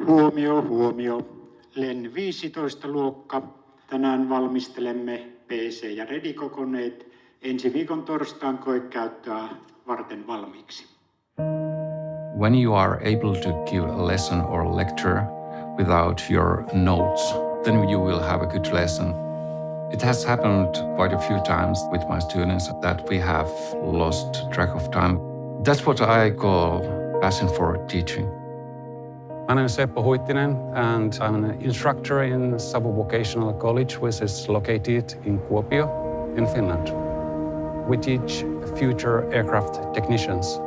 Huomio, huomio. Len 15 luokka. Tänään valmistelemme PC- ja Rediko-koneet ensi viikon torstain koekäyttöä varten valmiiksi. When you are able to give a lesson or a lecture without your notes, then you will have a good lesson. It has happened quite a few times with my students that we have lost track of time. That's what I call passion for teaching. My name is Seppo and I'm an instructor in Seppo Vocational College, which is located in Kuopio, in Finland. We teach future aircraft technicians.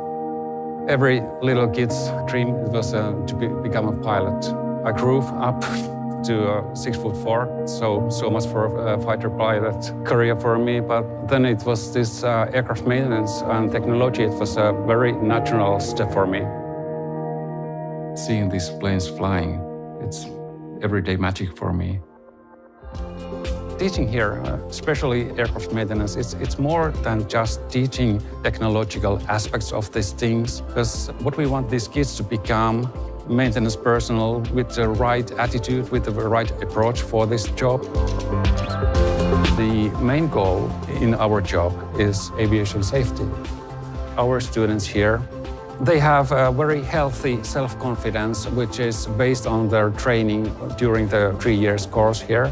Every little kid's dream was to become a pilot. I grew up to 6'4", so much for a fighter pilot career for me. But then it was this aircraft maintenance and technology. It was a very natural step for me. Seeing these planes flying, it's everyday magic for me. Teaching here, especially aircraft maintenance, it's more than just teaching technological aspects of these things, because what we want these kids to become maintenance personnel with the right attitude, with the right approach for this job. The main goal in our job is aviation safety. Our students here, they have a very healthy self-confidence, which is based on their training during the 3 years course here.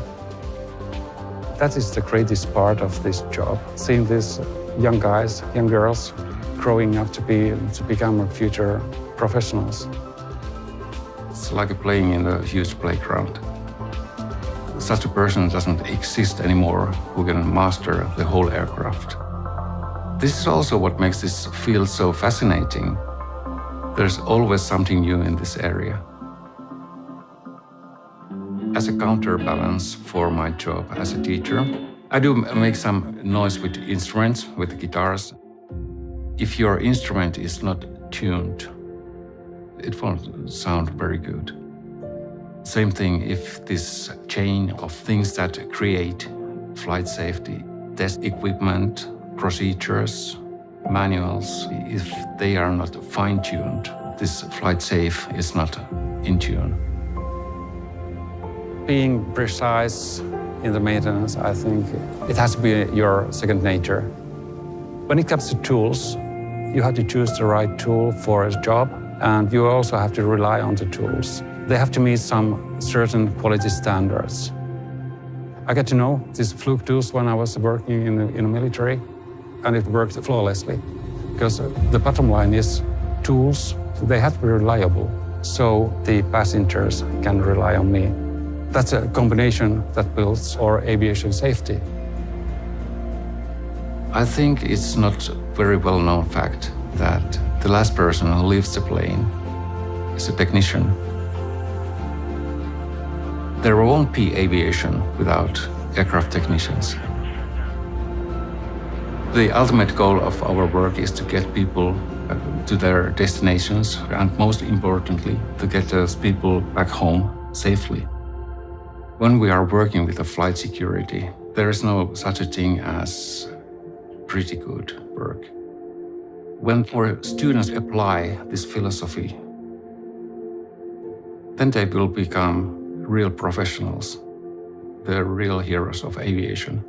That is the greatest part of this job, seeing these young guys, young girls growing up to become future professionals. It's like playing in a huge playground. Such a person doesn't exist anymore who can master the whole aircraft. This is also what makes this field so fascinating. There's always something new in this area. As a counterbalance for my job as a teacher, I do make some noise with instruments, with guitars. If your instrument is not tuned, it won't sound very good. Same thing if this chain of things that create flight safety, test equipment, procedures, manuals, if they are not fine-tuned, this flight safe is not in tune. Being precise in the maintenance, I think it has to be your second nature. When it comes to tools, you have to choose the right tool for a job, and you also have to rely on the tools. They have to meet some certain quality standards. I got to know these Fluke tools when I was working in the military, and it worked flawlessly. Because the bottom line is tools, they have to be reliable, so the passengers can rely on me. That's a combination that builds our aviation safety. I think it's not a very well-known fact that the last person who leaves the plane is a technician. There won't be aviation without aircraft technicians. The ultimate goal of our work is to get people to their destinations, and most importantly, to get those people back home safely. When we are working with the flight security, there is no such a thing as pretty good work. When our students apply this philosophy, then they will become real professionals, the real heroes of aviation.